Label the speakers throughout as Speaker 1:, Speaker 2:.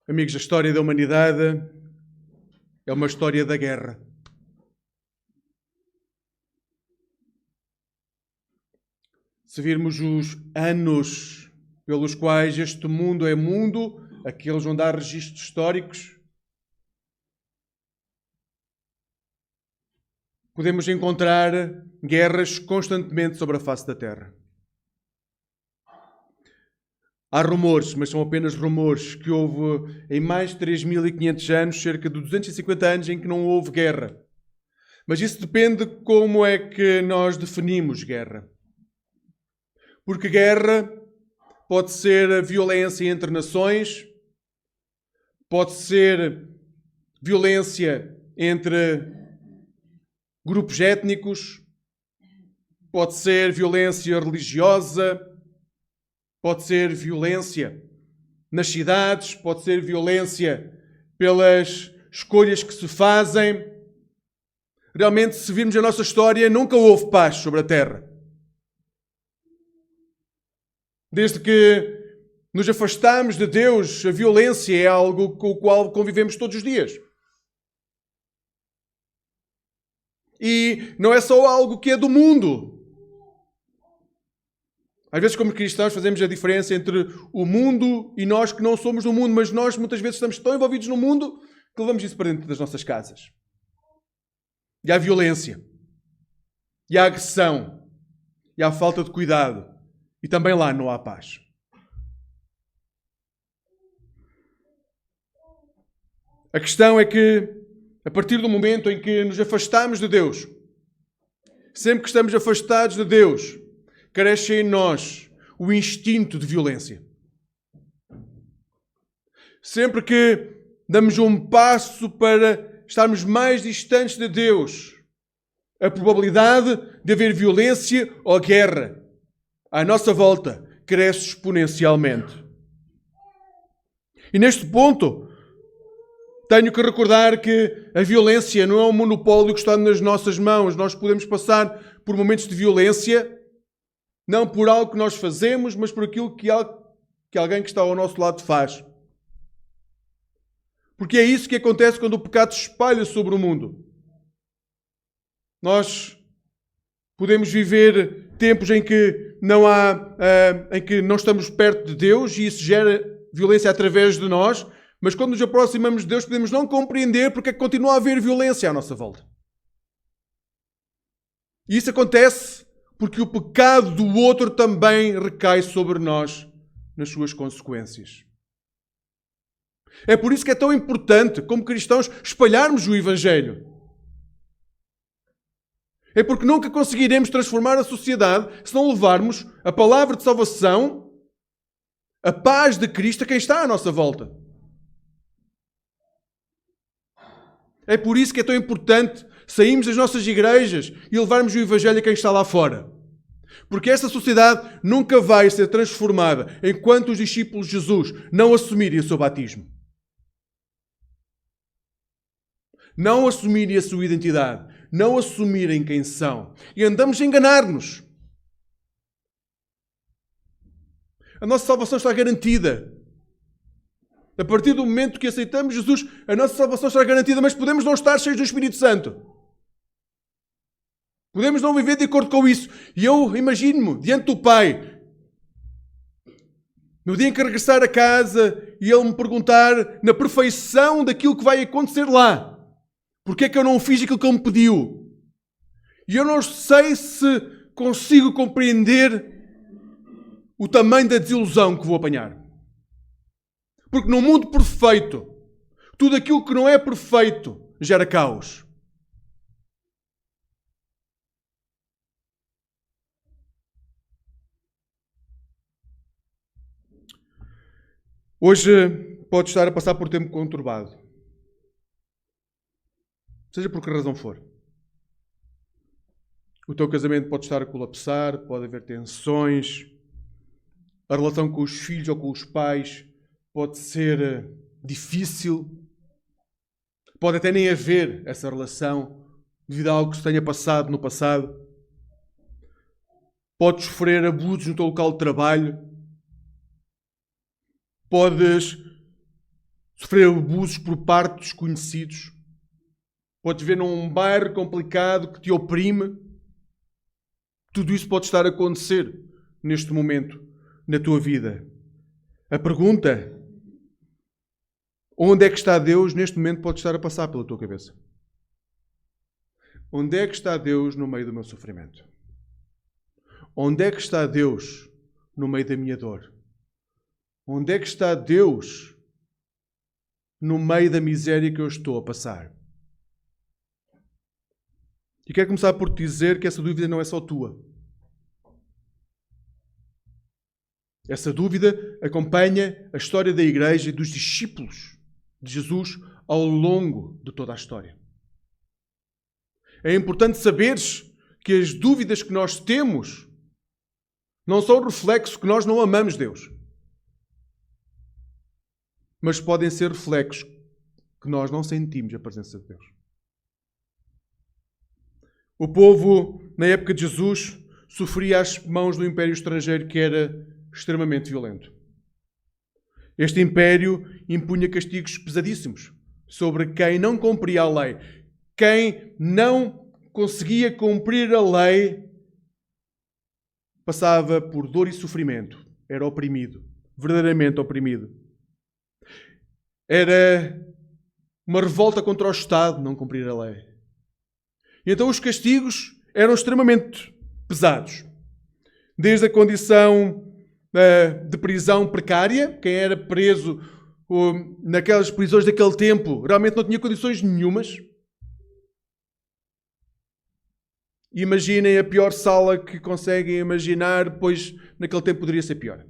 Speaker 1: Amigos, a história da humanidade é uma história da guerra. Se virmos os anos pelos quais este mundo é mundo, aqueles onde há registros históricos, podemos encontrar guerras constantemente sobre a face da Terra. Há rumores, mas são apenas rumores, que houve em mais de 3.500 anos, cerca de 250 anos, em que não houve guerra. Mas isso depende de como é que nós definimos guerra. Porque guerra pode ser a violência entre nações, pode ser violência entre grupos étnicos, pode ser violência religiosa, pode ser violência nas cidades, pode ser violência pelas escolhas que se fazem. Realmente, se virmos a nossa história, nunca houve paz sobre a terra. Desde que nos afastamos de Deus, a violência é algo com o qual convivemos todos os dias. E não é só algo que é do mundo. Às vezes, como cristãos, fazemos a diferença entre o mundo e nós que não somos do mundo, mas nós muitas vezes estamos tão envolvidos no mundo que levamos isso para dentro das nossas casas. E há violência, e há agressão, e há falta de cuidado, e também lá não há paz. A questão é que, a partir do momento em que nos afastamos de Deus, sempre que estamos afastados de Deus, cresce em nós o instinto de violência. Sempre que damos um passo para estarmos mais distantes de Deus, a probabilidade de haver violência ou guerra à nossa volta cresce exponencialmente. E neste ponto, tenho que recordar que a violência não é um monopólio que está nas nossas mãos. Nós podemos passar por momentos de violência, não por algo que nós fazemos, mas por aquilo que alguém que está ao nosso lado faz. Porque é isso que acontece quando o pecado se espalha sobre o mundo. Nós podemos viver tempos em que em que não estamos perto de Deus e isso gera violência através de nós, mas quando nos aproximamos de Deus podemos não compreender porque é que continua a haver violência à nossa volta. E isso acontece porque o pecado do outro também recai sobre nós nas suas consequências. É por isso que é tão importante, como cristãos, espalharmos o Evangelho. É porque nunca conseguiremos transformar a sociedade se não levarmos a palavra de salvação, a paz de Cristo a quem está à nossa volta. É por isso que é tão importante sairmos das nossas igrejas e levarmos o Evangelho a quem está lá fora. Porque esta sociedade nunca vai ser transformada enquanto os discípulos de Jesus não assumirem o seu batismo. Não assumirem a sua identidade. Não assumirem quem são. E andamos a enganar-nos. A nossa salvação está garantida. A partir do momento que aceitamos Jesus, a nossa salvação está garantida, mas podemos não estar cheios do Espírito Santo. Podemos não viver de acordo com isso. E eu imagino-me diante do Pai, no dia em que regressar a casa, e Ele me perguntar na perfeição daquilo que vai acontecer lá. Porque é que eu não fiz aquilo que Ele me pediu? E eu não sei se consigo compreender o tamanho da desilusão que vou apanhar. Porque no mundo perfeito, tudo aquilo que não é perfeito gera caos. Hoje pode estar a passar por tempo conturbado. Seja por que razão for. O teu casamento pode estar a colapsar, pode haver tensões. A relação com os filhos ou com os pais pode ser difícil. Pode até nem haver essa relação devido a algo que se tenha passado no passado. Podes sofrer abusos no teu local de trabalho. Podes sofrer abusos por parte dos desconhecidos. Podes ver num bairro complicado que te oprime. Tudo isso pode estar a acontecer neste momento na tua vida. A pergunta, onde é que está Deus, neste momento pode estar a passar pela tua cabeça. Onde é que está Deus no meio do meu sofrimento? Onde é que está Deus no meio da minha dor? Onde é que está Deus no meio da miséria que eu estou a passar? E quero começar por te dizer que essa dúvida não é só tua. Essa dúvida acompanha a história da igreja e dos discípulos de Jesus ao longo de toda a história. É importante saberes que as dúvidas que nós temos não são reflexo que nós não amamos Deus, mas podem ser reflexos que nós não sentimos a presença de Deus. O povo, na época de Jesus, sofria às mãos do império estrangeiro que era extremamente violento. Este império impunha castigos pesadíssimos sobre quem não cumpria a lei. Quem não conseguia cumprir a lei passava por dor e sofrimento. Era oprimido, verdadeiramente oprimido. Era uma revolta contra o Estado não cumprir a lei. E então os castigos eram extremamente pesados. Desde a condição de prisão precária, quem era preso naquelas prisões daquele tempo realmente não tinha condições nenhumas. Imaginem a pior sala que conseguem imaginar, pois naquele tempo poderia ser pior.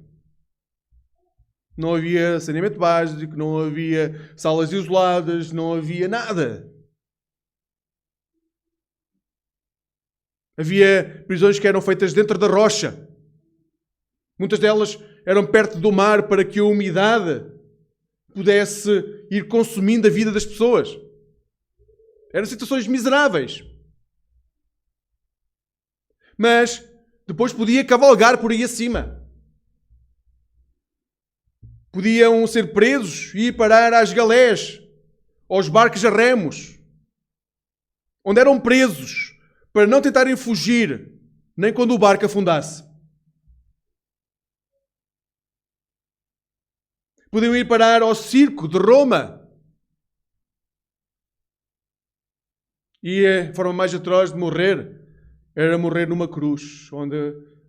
Speaker 1: Não havia saneamento básico, não havia salas isoladas, não havia nada. Havia prisões que eram feitas dentro da rocha. Muitas delas eram perto do mar para que a umidade pudesse ir consumindo a vida das pessoas. Eram situações miseráveis. Mas depois podia cavalgar por aí acima. Podiam ser presos e ir parar às galés, aos barcos a remos, onde eram presos para não tentarem fugir, nem quando o barco afundasse. Podiam ir parar ao circo de Roma. E a forma mais atroz de morrer era morrer numa cruz, onde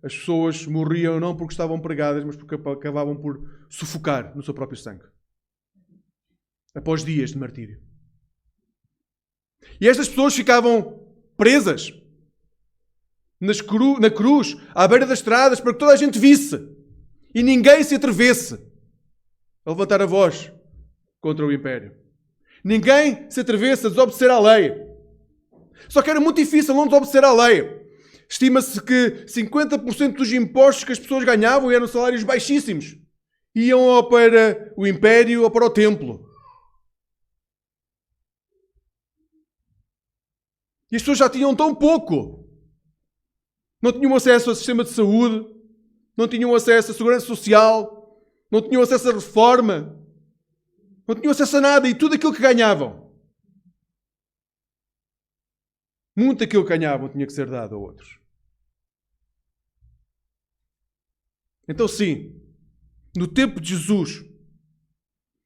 Speaker 1: as pessoas morriam não porque estavam pregadas, mas porque acabavam por sufocar no seu próprio sangue. Após dias de martírio. E estas pessoas ficavam presas na cruz, à beira das estradas, para que toda a gente visse. E ninguém se atrevesse a levantar a voz contra o império. Ninguém se atrevesse a desobedecer à lei. Só que era muito difícil não desobedecer à lei. Estima-se que 50% dos impostos que as pessoas ganhavam, e eram salários baixíssimos, iam ou para o império ou para o templo. E as pessoas já tinham tão pouco. Não tinham acesso ao sistema de saúde, não tinham acesso à segurança social, não tinham acesso à reforma, não tinham acesso a nada, e tudo aquilo que ganhavam, muito daquilo que ganhavam tinha que ser dado a outros. Então sim, no tempo de Jesus,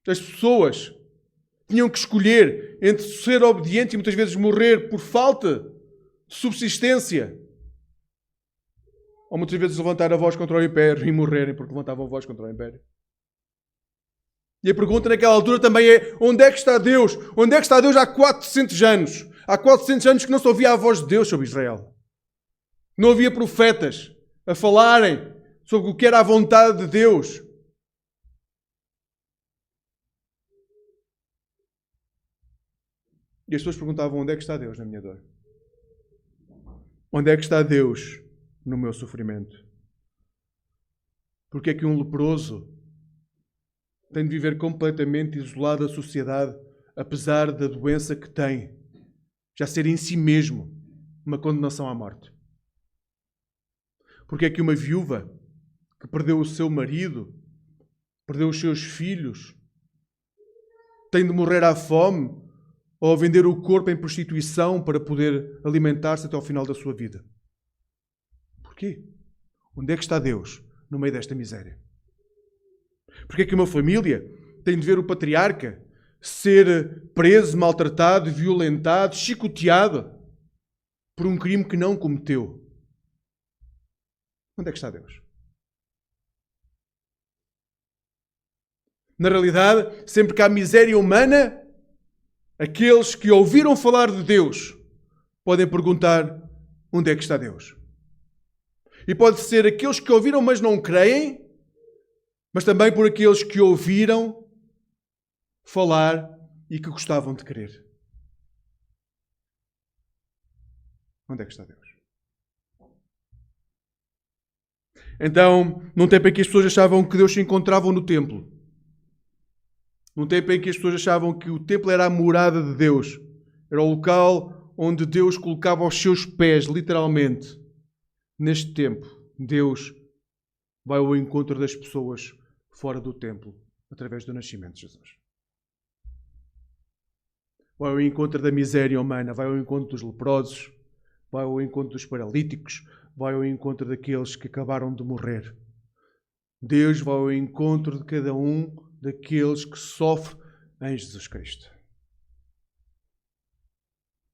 Speaker 1: as pessoas tinham que escolher entre ser obediente e muitas vezes morrer por falta de subsistência, ou muitas vezes levantar a voz contra o império e morrerem porque levantavam a voz contra o império. E a pergunta naquela altura também é: onde é que está Deus? Onde é que está Deus há 400 anos? Há 400 anos que não se ouvia a voz de Deus sobre Israel. Não havia profetas a falarem sobre o que era a vontade de Deus. E as pessoas perguntavam: onde é que está Deus na minha dor? Onde é que está Deus no meu sofrimento? Porque é que um leproso tem de viver completamente isolado da sociedade, apesar da doença que tem, já ser em si mesmo uma condenação à morte? Porque é que uma viúva que perdeu o seu marido, perdeu os seus filhos, Tem de morrer à fome ou vender o corpo em prostituição para poder alimentar-se até ao final da sua vida? Porquê? Onde é que está Deus no meio desta miséria? Porquê é que uma família tem de ver o patriarca ser preso, maltratado, violentado, chicoteado por um crime que não cometeu? Onde é que está Deus? Na realidade, sempre que há miséria humana, aqueles que ouviram falar de Deus podem perguntar: onde é que está Deus? E pode ser aqueles que ouviram, mas não creem, mas também por aqueles que ouviram falar e que gostavam de crer. Onde é que está Deus? Então, num tempo em que as pessoas achavam que Deus se encontrava no templo, num tempo em que as pessoas achavam que o templo era a morada de Deus, era o local onde Deus colocava os seus pés, literalmente, neste tempo, Deus vai ao encontro das pessoas fora do templo, através do nascimento de Jesus. Vai ao encontro da miséria humana, vai ao encontro dos leprosos, vai ao encontro dos paralíticos, vai ao encontro daqueles que acabaram de morrer. Deus vai ao encontro de cada um daqueles que sofrem em Jesus Cristo.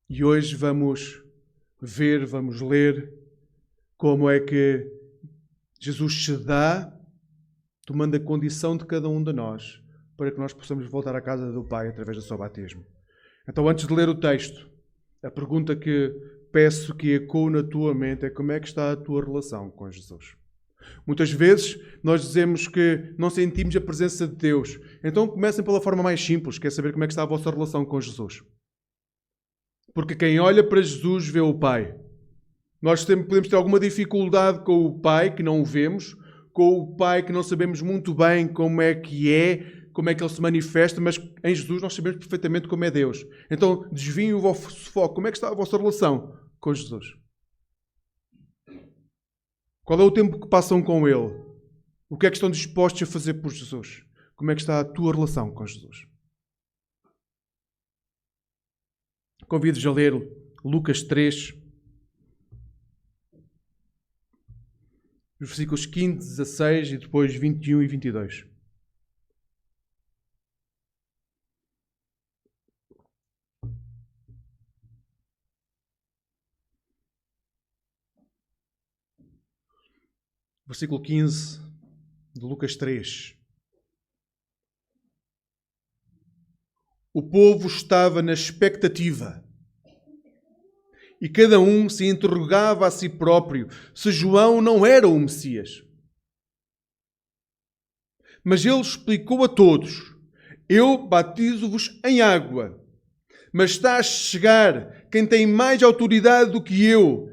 Speaker 1: E hoje vamos ver, vamos ler como é que Jesus se dá, tomando a condição de cada um de nós, para que nós possamos voltar à casa do Pai através do seu batismo. Então, antes de ler o texto, a pergunta que peço que ecoe na tua mente é: como é que está a tua relação com Jesus? Muitas vezes nós dizemos que não sentimos a presença de Deus. Então comecem pela forma mais simples, que é saber como é que está a vossa relação com Jesus. Porque quem olha para Jesus vê o Pai. Nós podemos ter alguma dificuldade com o Pai, que não o vemos, com o Pai que não sabemos muito bem como é, como é que Ele se manifesta, mas em Jesus nós sabemos perfeitamente como é Deus. Então desviem o vosso foco. Como é que está a vossa relação com Jesus? Qual é o tempo que passam com Ele? O que é que estão dispostos a fazer por Jesus? Como é que está a tua relação com Jesus? Convido-vos a ler Lucas 3, os versículos 15, 16 e depois 21 e 22. Versículo 15 de Lucas 3. O povo estava na expectativa e cada um se interrogava a si próprio se João não era o Messias. Mas ele explicou a todos: eu batizo-vos em água, mas está a chegar quem tem mais autoridade do que eu,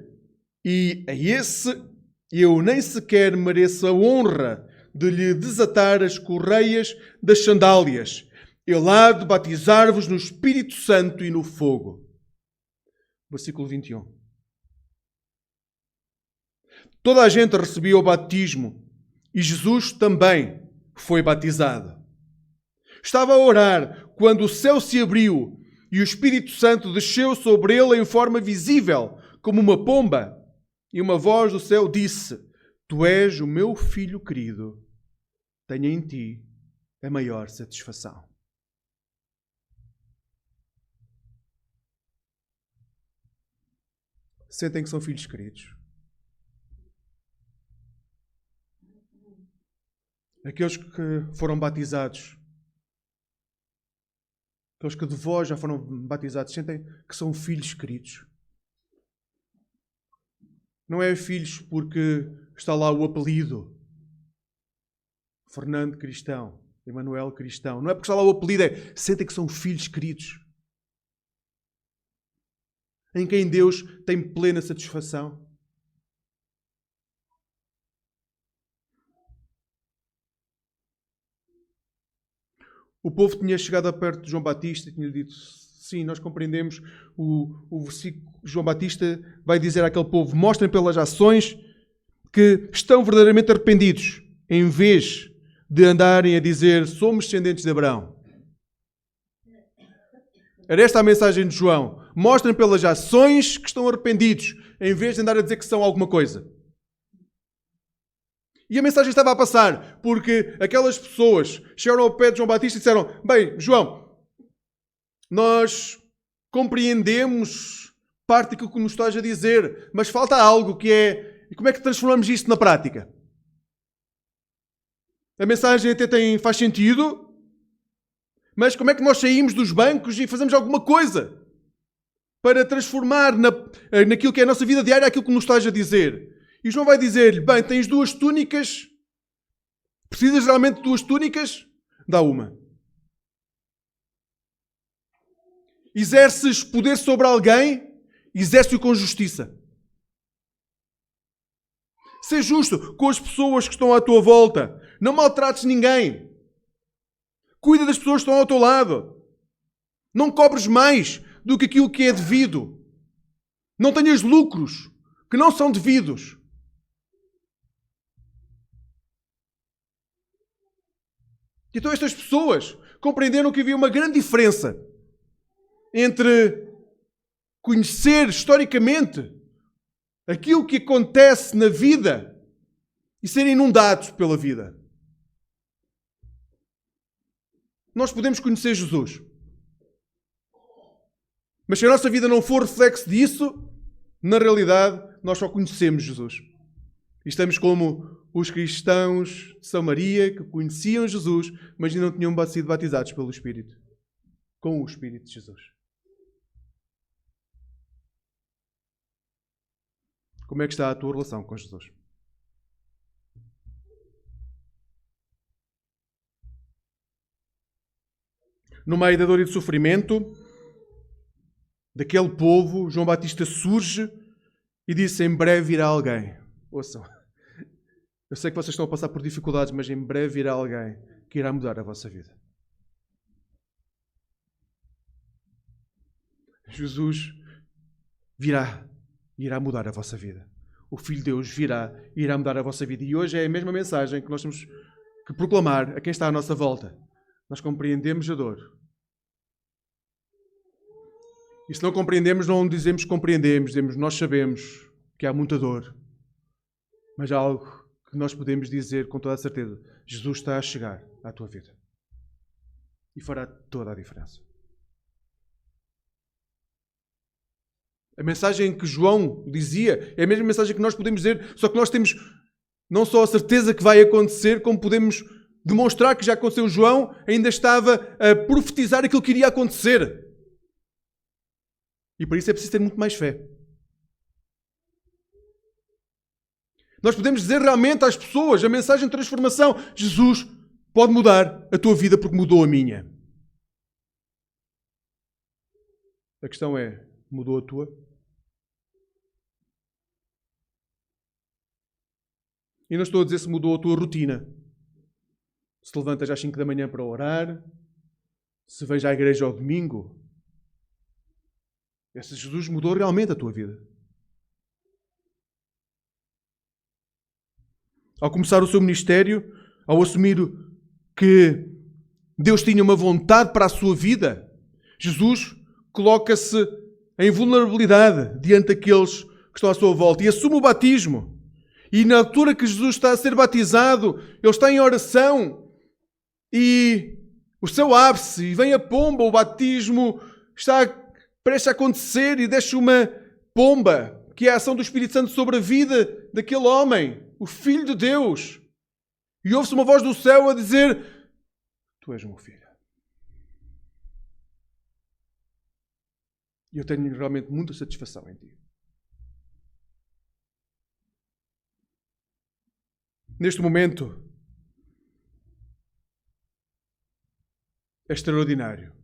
Speaker 1: e a esse eu nem sequer mereço a honra de lhe desatar as correias das sandálias. Ele há de batizar-vos no Espírito Santo e no fogo. Versículo 21. Toda a gente recebia o batismo e Jesus também foi batizado. Estava a orar quando o céu se abriu e o Espírito Santo desceu sobre ele em forma visível, como uma pomba. E uma voz do céu disse: Tu és o meu filho querido, tenho em ti a maior satisfação. Sentem que são filhos queridos? Aqueles que foram batizados, aqueles que de vós já foram batizados, sentem que são filhos queridos? Não é filhos porque está lá o apelido Fernando Cristão, Emanuel Cristão. Não é porque está lá o apelido, sentem que são filhos queridos, em quem Deus tem plena satisfação. O povo tinha chegado a perto de João Batista e tinha dito: sim, nós compreendemos. O versículo João Batista vai dizer àquele povo: mostrem pelas ações que estão verdadeiramente arrependidos, em vez de andarem a dizer: somos descendentes de Abraão. era esta a mensagem de João. Mostrem pelas ações que estão arrependidos, em vez de andar a dizer que são alguma coisa. E a mensagem estava a passar, porque aquelas pessoas chegaram ao pé de João Batista e disseram: bem, João, nós compreendemos parte daquilo que nos estás a dizer, mas falta algo que é, e como é que transformamos isto na prática? A mensagem até faz sentido, mas como é que nós saímos dos bancos e fazemos alguma coisa para transformar naquilo que é a nossa vida diária aquilo que nos estás a dizer? E João vai dizer-lhe: bem, tens 2 túnicas, precisas realmente de 2 túnicas? Dá uma. Exerces poder sobre alguém? Exerce-o com justiça. Ser justo com as pessoas que estão à tua volta. Não maltrates ninguém. Cuida das pessoas que estão ao teu lado. Não cobres mais do que aquilo que é devido. Não tenhas lucros que não são devidos. Então estas pessoas compreenderam que havia uma grande diferença entre conhecer historicamente aquilo que acontece na vida e serem inundados pela vida. Nós podemos conhecer Jesus. Mas se a nossa vida não for reflexo disso, na realidade, nós só conhecemos Jesus. E estamos como os cristãos de Samaria que conheciam Jesus, mas ainda não tinham sido batizados pelo Espírito. Com o Espírito de Jesus. Como é que está a tua relação com Jesus? No meio da dor e do sofrimento daquele povo, João Batista surge e disse: em breve virá alguém. Ouçam, eu sei que vocês estão a passar por dificuldades, mas em breve virá alguém que irá mudar a vossa vida. Jesus virá e irá mudar a vossa vida. O Filho de Deus virá e irá mudar a vossa vida. E hoje é a mesma mensagem que nós temos que proclamar a quem está à nossa volta. Nós compreendemos a dor. E se não compreendemos, não dizemos que compreendemos. Dizemos: nós sabemos que há muita dor. Mas há algo que nós podemos dizer com toda a certeza: Jesus está a chegar à tua vida. E fará toda a diferença. A mensagem que João dizia é a mesma mensagem que nós podemos dizer, só que nós temos não só a certeza que vai acontecer, como podemos demonstrar que já aconteceu. João ainda estava a profetizar aquilo que iria acontecer. E para isso é preciso ter muito mais fé. Nós podemos dizer realmente às pessoas a mensagem de transformação: Jesus pode mudar a tua vida porque mudou a minha. A questão é: mudou a tua? E não estou a dizer se mudou a tua rotina. Se levantas às 5 da manhã para orar, se vais à igreja ao domingo. Esse Jesus mudou realmente a tua vida. Ao começar o seu ministério, ao assumir que Deus tinha uma vontade para a sua vida, Jesus coloca-se em vulnerabilidade diante daqueles que estão à sua volta e assume o batismo. E na altura que Jesus está a ser batizado, ele está em oração e o céu abre-se e vem a pomba, o batismo está prestes a acontecer e deixa uma pomba, que é a ação do Espírito Santo sobre a vida daquele homem, o Filho de Deus. E ouve-se uma voz do céu a dizer: tu és o meu filho. E eu tenho realmente muita satisfação em ti. Neste momento é extraordinário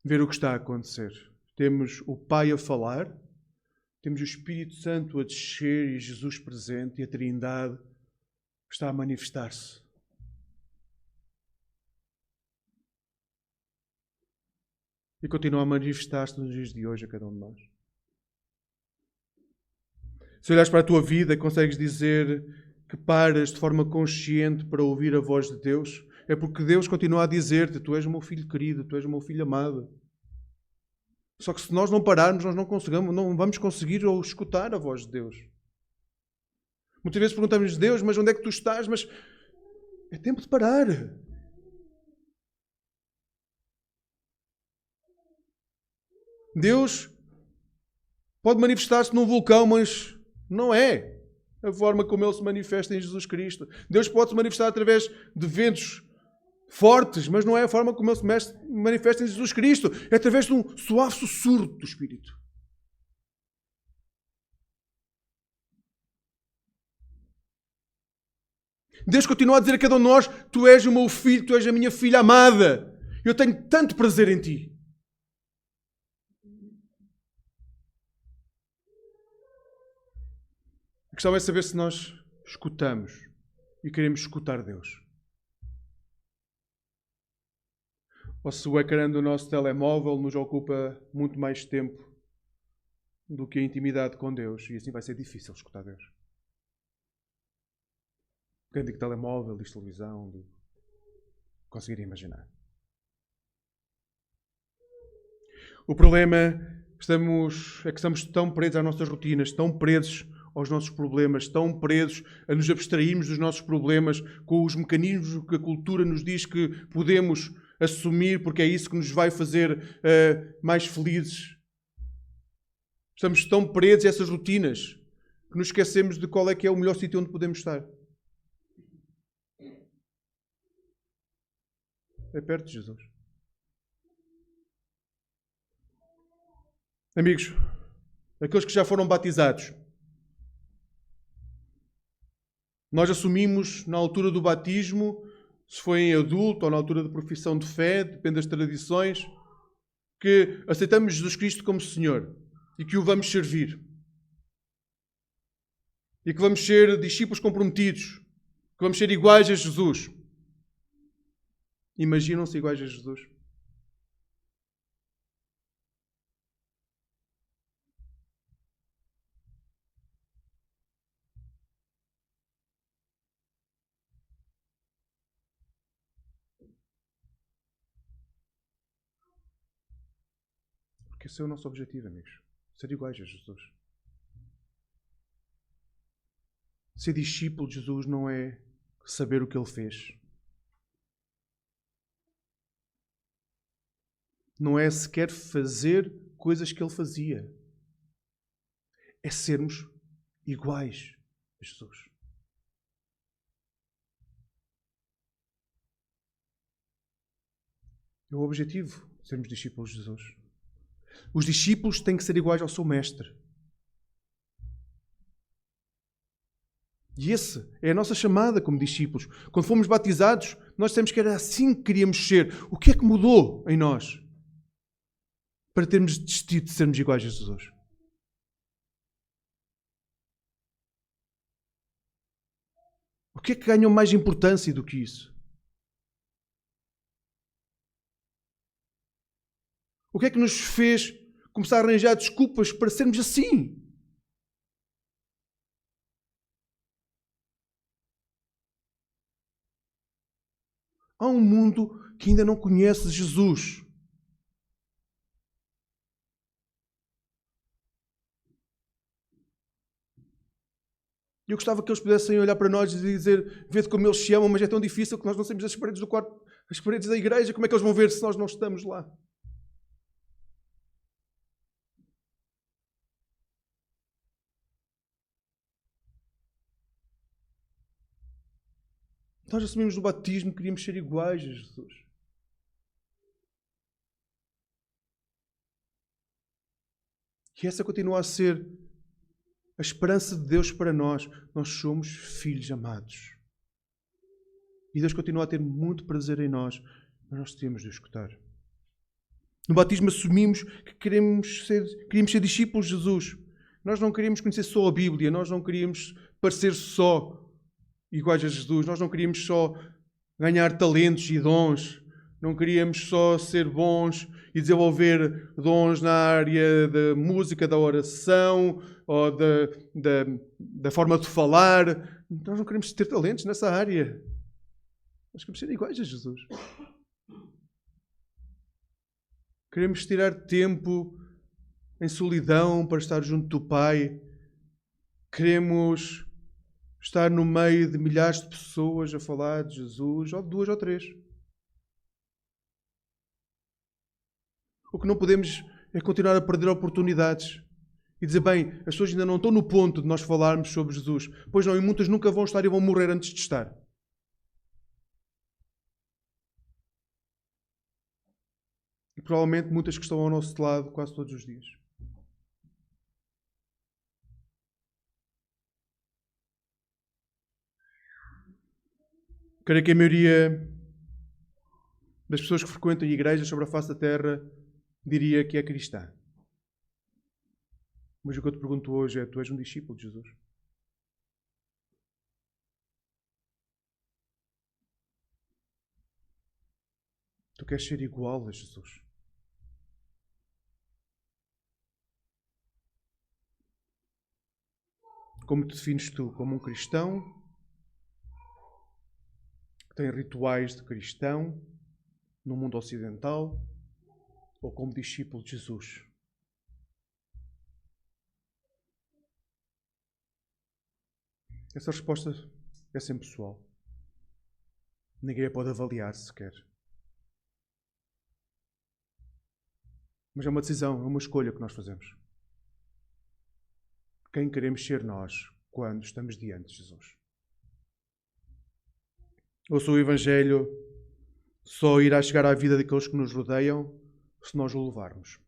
Speaker 1: ver o que está a acontecer. Temos o Pai a falar, temos o Espírito Santo a descer e Jesus presente, e a Trindade está a manifestar-se. E continua a manifestar-se nos dias de hoje a cada um de nós. Se olhares para a tua vida, consegues dizer que paras de forma consciente para ouvir a voz de Deus? é porque Deus continua a dizer-te: tu és o meu filho querido, tu és o meu filho amado. Só que se nós não pararmos, nós não vamos conseguir ou escutar a voz de Deus. Muitas vezes perguntamos: Deus, mas onde é que tu estás? Mas é tempo de parar. Deus pode manifestar-se num vulcão, mas não é a forma como Ele se manifesta em Jesus Cristo. Deus pode se manifestar através de ventos fortes, mas não é a forma como Ele se manifesta em Jesus Cristo. É através de um suave sussurro do Espírito. Deus continua a dizer a cada um de nós: tu és o meu filho, tu és a minha filha amada. Eu tenho tanto prazer em ti. A questão é saber se nós escutamos e queremos escutar Deus. Ou se o ecrã do nosso telemóvel nos ocupa muito mais tempo do que a intimidade com Deus. E assim vai ser difícil escutar Deus. Quem diz telemóvel, diz televisão, conseguir imaginar. O problema é que estamos tão presos às nossas rotinas, tão presos aos nossos problemas, tão presos a nos abstrairmos dos nossos problemas com os mecanismos que a cultura nos diz que podemos assumir porque é isso que nos vai fazer mais felizes. Estamos tão presos a essas rotinas que nos esquecemos de qual é que é o melhor sítio onde podemos estar. É perto de Jesus. Amigos, aqueles que já foram batizados, nós assumimos na altura do batismo, se foi em adulto ou na altura da profissão de fé, depende das tradições, que aceitamos Jesus Cristo como Senhor e que o vamos servir. E que vamos ser discípulos comprometidos, que vamos ser iguais a Jesus. Imaginam-se iguais a Jesus? Porque esse é o nosso objetivo, amigos. Ser iguais a Jesus. Ser discípulo de Jesus não é saber o que Ele fez. Não é sequer fazer coisas que Ele fazia. É sermos iguais a Jesus. É o objetivo de sermos discípulos de Jesus. Os discípulos têm que ser iguais ao seu mestre. E essa é a nossa chamada como discípulos. Quando fomos batizados, nós dissemos que era assim que queríamos ser. O que é que mudou em nós para termos desistido de sermos iguais a Jesus? O que é que ganhou mais importância do que isso? O que é que nos fez começar a arranjar desculpas para sermos assim? Há um mundo que ainda não conhece Jesus. Eu gostava que eles pudessem olhar para nós e dizer: vê-te como eles se amam, mas é tão difícil que nós não sabemos as paredes do quarto, as paredes da igreja. Como é que eles vão ver se nós não estamos lá? Nós assumimos no batismo que queríamos ser iguais a Jesus. E essa continua a ser a esperança de Deus para nós. Nós somos filhos amados. E Deus continua a ter muito prazer em nós, mas nós temos de o escutar. No batismo assumimos que queríamos ser discípulos de Jesus. Nós não queríamos conhecer só a Bíblia, nós não queríamos parecer só iguais a Jesus, nós não queríamos só ganhar talentos e dons, não queríamos só ser bons e desenvolver dons na área da música, da oração ou da forma de falar. Nós não queremos ter talentos nessa área. Nós queremos ser iguais a Jesus. Queremos tirar tempo em solidão para estar junto do Pai. Queremos estar no meio de milhares de pessoas a falar de Jesus, ou de 2 ou 3. O que não podemos é continuar a perder oportunidades e dizer, bem, as pessoas ainda não estão no ponto de nós falarmos sobre Jesus. Pois não, e muitas nunca vão estar e vão morrer antes de estar. E provavelmente muitas que estão ao nosso lado quase todos os dias. Creio que a maioria das pessoas que frequentam igrejas sobre a face da terra diria que é cristã. Mas o que eu te pergunto hoje é, tu és um discípulo de Jesus? Tu queres ser igual a Jesus? Como te defines tu? Como um cristão que tem rituais de cristão no mundo ocidental ou como discípulo de Jesus? Essa resposta é sempre pessoal. Ninguém a pode avaliar sequer. Mas é uma decisão, é uma escolha que nós fazemos. Quem queremos ser nós quando estamos diante de Jesus? Ou se o Evangelho só irá chegar à vida daqueles que nos rodeiam se nós o levarmos?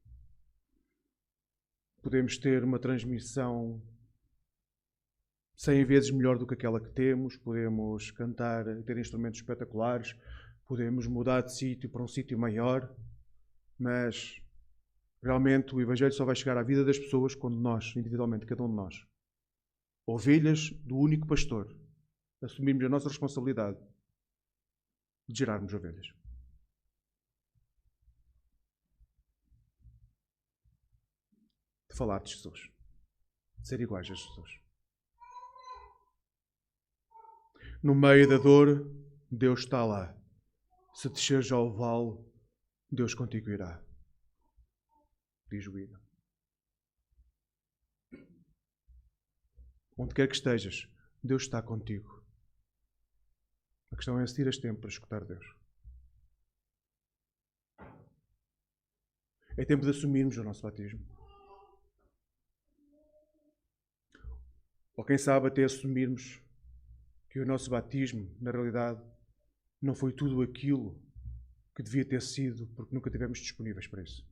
Speaker 1: Podemos ter uma transmissão 100 vezes melhor do que aquela que temos, podemos cantar, ter instrumentos espetaculares, podemos mudar de sítio para um sítio maior, mas realmente o Evangelho só vai chegar à vida das pessoas quando nós, individualmente, cada um de nós, ovelhas do único pastor, assumirmos a nossa responsabilidade de gerarmos ovelhas. De falar de Jesus. De ser iguais a Jesus. No meio da dor, Deus está lá. Se desceres ao vale, Deus contigo irá. Diz o hino. Onde quer que estejas, Deus está contigo. A questão é se tiras tempo para escutar Deus. É tempo de assumirmos o nosso batismo. Ou quem sabe até assumirmos que o nosso batismo, na realidade, não foi tudo aquilo que devia ter sido porque nunca estivemos disponíveis para isso.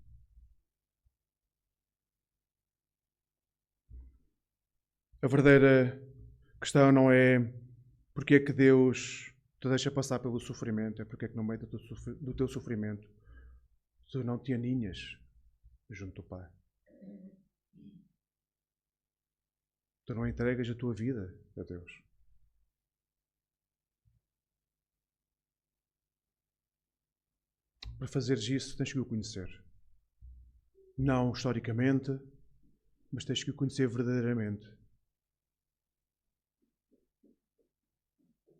Speaker 1: A verdadeira questão não é porque é que Deus te deixa passar pelo sofrimento, é porque é que no meio do teu sofrimento tu não te aninhas junto do Pai. Tu não entregas a tua vida a Deus. Para fazeres isso, tens que o conhecer. Não historicamente, mas tens que o conhecer verdadeiramente.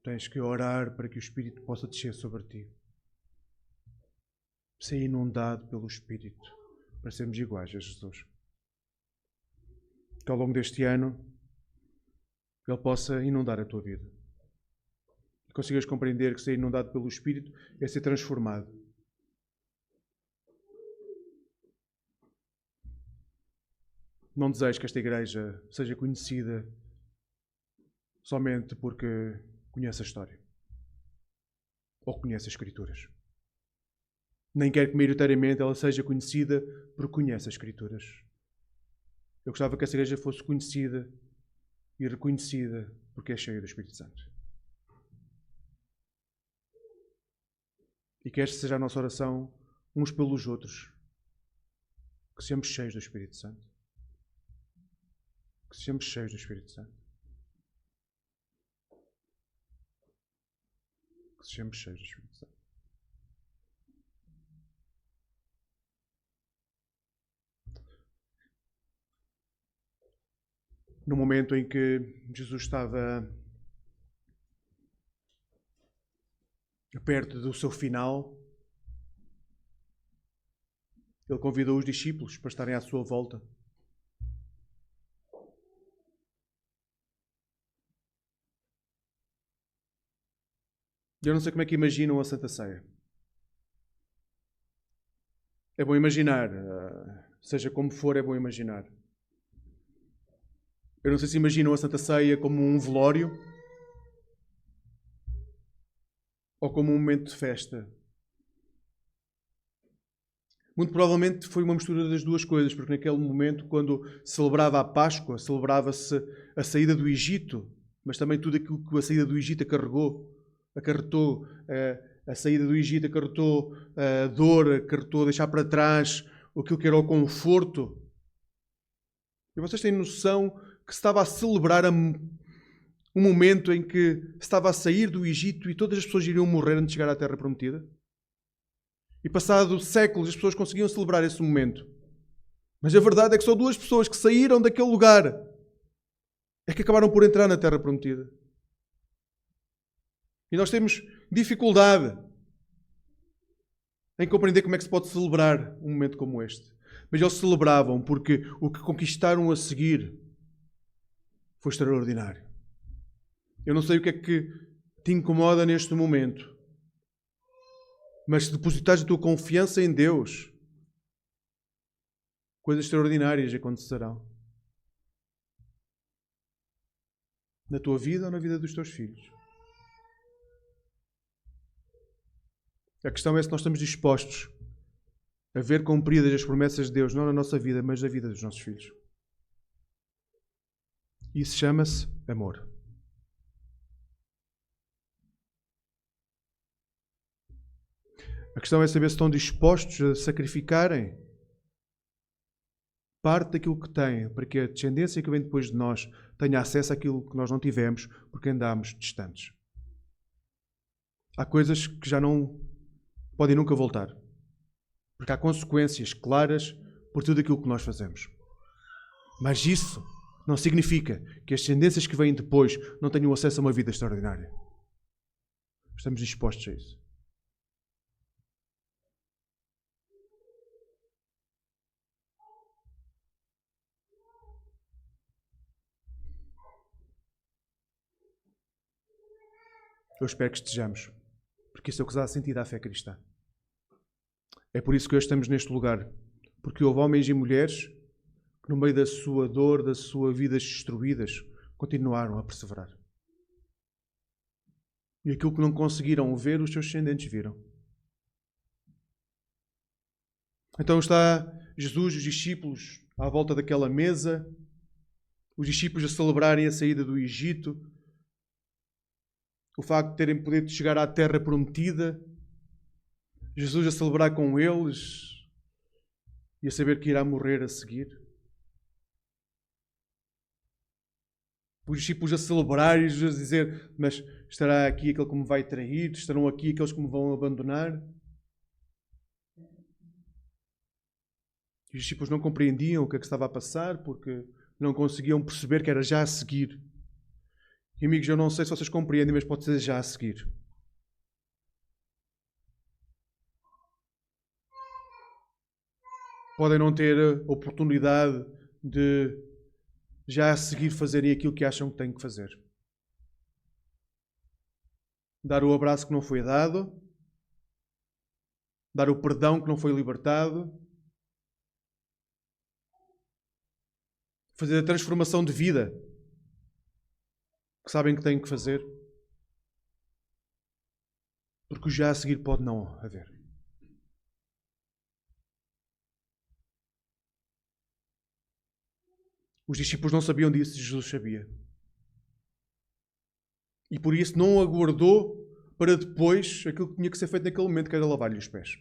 Speaker 1: Tens que orar para que o Espírito possa descer sobre ti. Ser inundado pelo Espírito, para sermos iguais a Jesus. Que ao longo deste ano, Ele possa inundar a tua vida. Que consigas compreender que ser inundado pelo Espírito é ser transformado. Não desejo que esta igreja seja conhecida somente porque conhece a história ou conhece as Escrituras. Nem quero que maioritariamente ela seja conhecida porque conhece as Escrituras. Eu gostava que essa igreja fosse conhecida e reconhecida porque é cheia do Espírito Santo. E que esta seja a nossa oração uns pelos outros. Que sejamos cheios do Espírito Santo. Que sejamos cheios do Espírito Santo. Que sejamos cheios do Espírito Santo. No momento em que Jesus estava perto do seu final, ele convidou os discípulos para estarem à sua volta. Eu não sei como é que imaginam a Santa Ceia. É bom imaginar, seja como for, é bom imaginar. Eu não sei se imaginam a Santa Ceia como um velório ou como um momento de festa. Muito provavelmente foi uma mistura das duas coisas, porque naquele momento, quando celebrava a Páscoa, celebrava-se a saída do Egito, mas também tudo aquilo que a saída do Egito acarretou. A saída do Egito acarretou a dor, acarretou deixar para trás aquilo que era o conforto. E vocês têm noção que se estava a celebrar um momento em que se estava a sair do Egito e todas as pessoas iriam morrer antes de chegar à Terra Prometida? E passado séculos as pessoas conseguiam celebrar esse momento. Mas a verdade é que só 2 pessoas que saíram daquele lugar é que acabaram por entrar na Terra Prometida. E nós temos dificuldade em compreender como é que se pode celebrar um momento como este. Mas eles celebravam porque o que conquistaram a seguir foi extraordinário. Eu não sei o que é que te incomoda neste momento, mas se depositares a tua confiança em Deus, coisas extraordinárias acontecerão. Na tua vida ou na vida dos teus filhos. A questão é se nós estamos dispostos a ver cumpridas as promessas de Deus, não na nossa vida, mas na vida dos nossos filhos. Isso chama-se amor. A questão é saber se estão dispostos a sacrificarem parte daquilo que têm, para que a descendência que vem depois de nós tenha acesso àquilo que nós não tivemos, porque andámos distantes. Há coisas que já não podem nunca voltar, porque há consequências claras por tudo aquilo que nós fazemos. Mas isso não significa que as descendências que vêm depois não tenham acesso a uma vida extraordinária. Estamos dispostos a isso. Eu espero que estejamos, porque isso é o que dá sentido à fé cristã. É por isso que hoje estamos neste lugar, porque houve homens e mulheres que no meio da sua dor, da sua vida destruídas, continuaram a perseverar. E aquilo que não conseguiram ver, os seus descendentes viram. Então está Jesus e os discípulos à volta daquela mesa, os discípulos a celebrarem a saída do Egito, o facto de terem poder de chegar à terra prometida, Jesus a celebrar com eles e a saber que irá morrer a seguir. Os discípulos a celebrar e Jesus a dizer, mas estará aqui aquele que me vai trair, estarão aqui aqueles que me vão abandonar. Os discípulos não compreendiam o que é que estava a passar porque não conseguiam perceber que era já a seguir. E amigos, eu não sei se vocês compreendem, mas pode ser já a seguir. Podem não ter a oportunidade de já a seguir fazerem aquilo que acham que têm que fazer. Dar o abraço que não foi dado, dar o perdão que não foi libertado, fazer a transformação de vida que sabem que têm que fazer, porque o já a seguir pode não haver. Os discípulos não sabiam disso, Jesus sabia. E por isso não aguardou para depois aquilo que tinha que ser feito naquele momento, que era lavar-lhe os pés.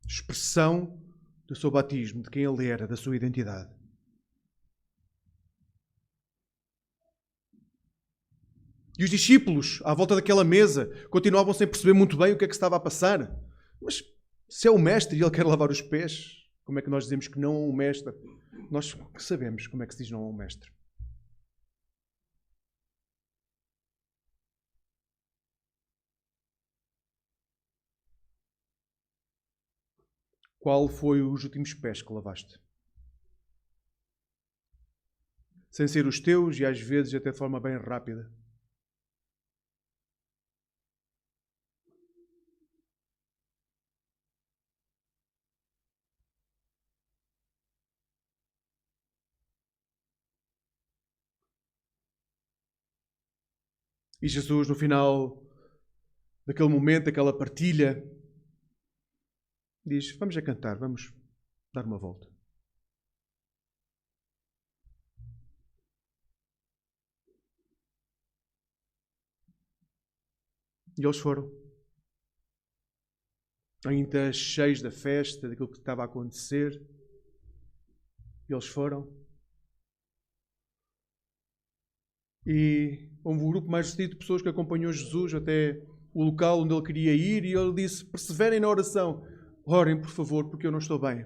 Speaker 1: Expressão do seu batismo, de quem ele era, da sua identidade. E os discípulos, à volta daquela mesa, continuavam sem perceber muito bem o que é que estava a passar. Mas se é o mestre e ele quer lavar os pés, como é que nós dizemos que não é o mestre? Nós sabemos como é que se diz não é o mestre. Qual foi os últimos pés que lavaste? Sem ser os teus e às vezes até de forma bem rápida. E Jesus, no final daquele momento, daquela partilha, diz: vamos a cantar, vamos dar uma volta. E eles foram. Ainda cheios da festa, daquilo que estava a acontecer. E eles foram. E houve um grupo mais restrito de pessoas que acompanhou Jesus até o local onde ele queria ir. E ele disse: perseverem na oração. Orem, por favor, porque eu não estou bem.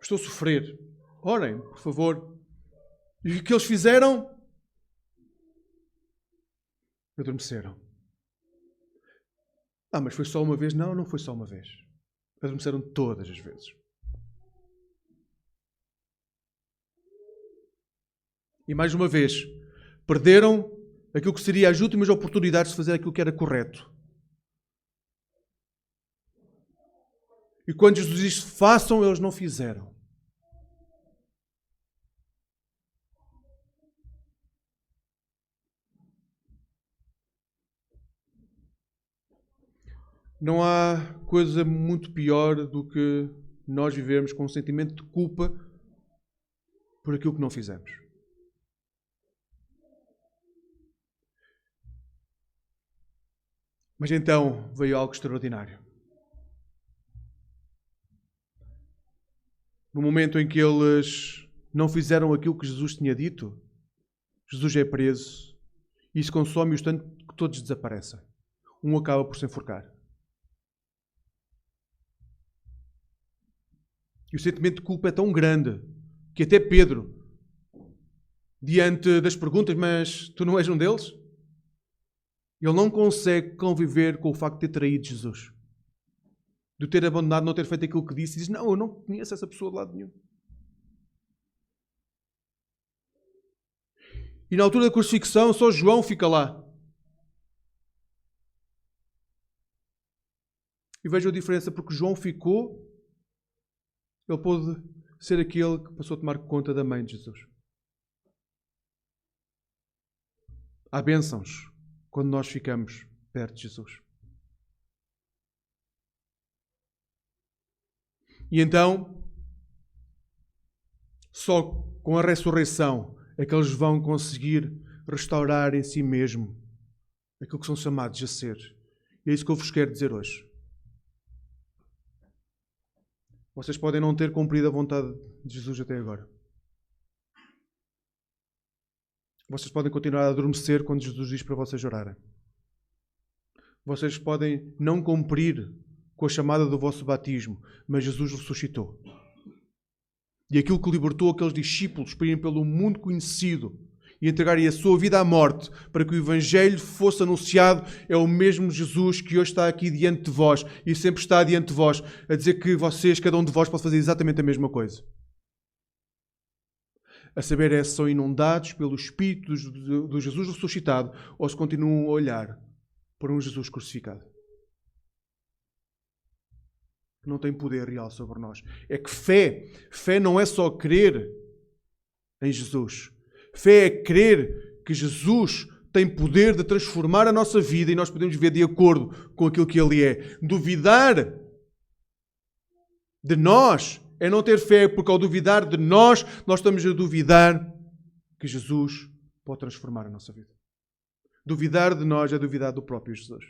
Speaker 1: Estou a sofrer. Orem, por favor. E o que eles fizeram? Adormeceram. Mas foi só uma vez? Não, não foi só uma vez. Adormeceram todas as vezes. E mais uma vez, perderam aquilo que seria as últimas oportunidades de fazer aquilo que era correto. E quando Jesus disse façam, eles não fizeram. Não há coisa muito pior do que nós vivermos com um sentimento de culpa por aquilo que não fizemos. Mas então veio algo extraordinário. No momento em que eles não fizeram aquilo que Jesus tinha dito, Jesus é preso e isso consome-os tanto que todos desaparecem. Um acaba por se enforcar. E o sentimento de culpa é tão grande que até Pedro, diante das perguntas, mas tu não és um deles? Ele não consegue conviver com o facto de ter traído Jesus. De ter abandonado, não ter feito aquilo que disse. E diz, não, eu não conheço essa pessoa de lado nenhum. E na altura da crucifixão, só João fica lá. E vejo a diferença, porque João ficou, ele pôde ser aquele que passou a tomar conta da mãe de Jesus. Há bênçãos quando nós ficamos perto de Jesus. E então, só com a ressurreição é que eles vão conseguir restaurar em si mesmo aquilo que são chamados a ser. E é isso que eu vos quero dizer hoje. Vocês podem não ter cumprido a vontade de Jesus até agora. Vocês podem continuar a adormecer quando Jesus diz para vocês orarem. Vocês podem não cumprir com a chamada do vosso batismo, mas Jesus ressuscitou. E aquilo que libertou aqueles discípulos para irem pelo mundo conhecido e entregarem a sua vida à morte para que o Evangelho fosse anunciado é o mesmo Jesus que hoje está aqui diante de vós e sempre está diante de vós a dizer que vocês, cada um de vós, pode fazer exatamente a mesma coisa. A saber é se são inundados pelo Espírito do Jesus ressuscitado ou se continuam a olhar para um Jesus crucificado. Que não tem poder real sobre nós. É que fé não é só crer em Jesus. Fé é crer que Jesus tem poder de transformar a nossa vida e nós podemos viver de acordo com aquilo que Ele é. Duvidar de nós é não ter fé, porque ao duvidar de nós estamos a duvidar que Jesus pode transformar a nossa vida. Duvidar de nós é duvidar do próprio Jesus.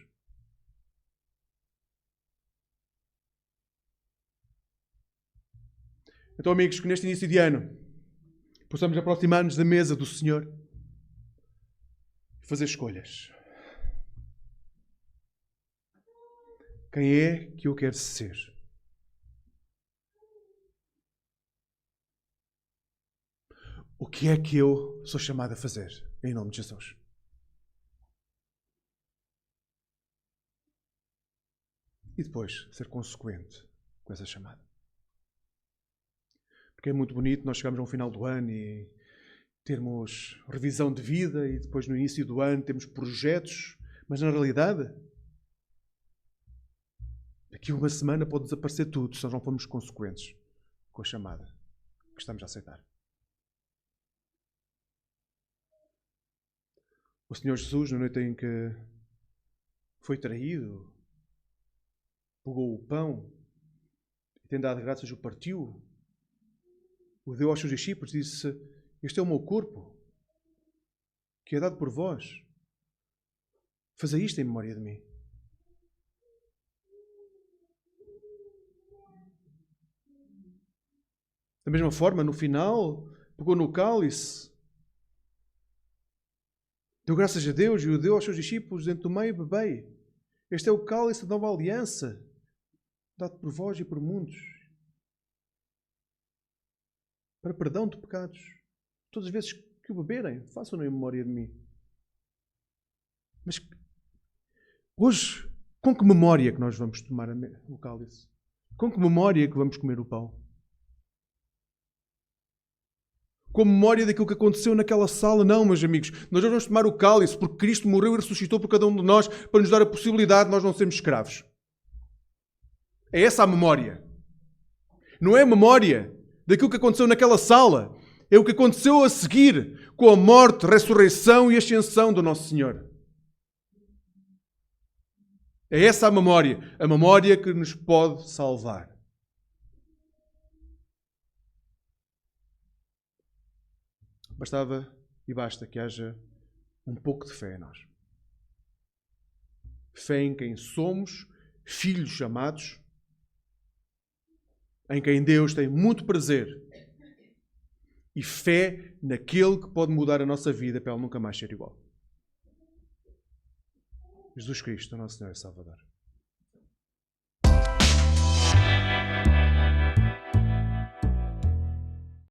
Speaker 1: Então, amigos, que neste início de ano possamos aproximar-nos da mesa do Senhor e fazer escolhas. Quem é que eu quero ser? O que é que eu sou chamado a fazer em nome de Jesus? E depois, ser consequente com essa chamada. Porque é muito bonito nós chegarmos ao final do ano e termos revisão de vida e depois no início do ano temos projetos, mas na realidade daqui a uma semana pode desaparecer tudo se nós não formos consequentes com a chamada que estamos a aceitar. O Senhor Jesus, na noite em que foi traído, pegou o pão e, tendo dado graças, o partiu, o deu aos seus discípulos e disse: este é o meu corpo, que é dado por vós. Fazei isto em memória de mim. Da mesma forma, no final, pegou no cálice, deu graças a Deus e o deu aos seus discípulos dentro do meio: bebei. Este é o cálice da nova aliança, dado por vós e por muitos, para perdão de pecados. Todas as vezes que o beberem, façam-no em memória de mim. Mas hoje, com que memória que nós vamos tomar o cálice? Com que memória que vamos comer o pão? Com memória daquilo que aconteceu naquela sala? Não, meus amigos. Nós vamos tomar o cálice porque Cristo morreu e ressuscitou por cada um de nós para nos dar a possibilidade de nós não sermos escravos. É essa a memória. Não é a memória daquilo que aconteceu naquela sala. É o que aconteceu a seguir com a morte, ressurreição e ascensão do nosso Senhor. É essa a memória que nos pode salvar. Bastava e basta que haja um pouco de fé em nós. Fé em quem somos, filhos amados, em quem Deus tem muito prazer, e fé naquele que pode mudar a nossa vida para ela nunca mais ser igual. Jesus Cristo, o nosso Senhor e Salvador.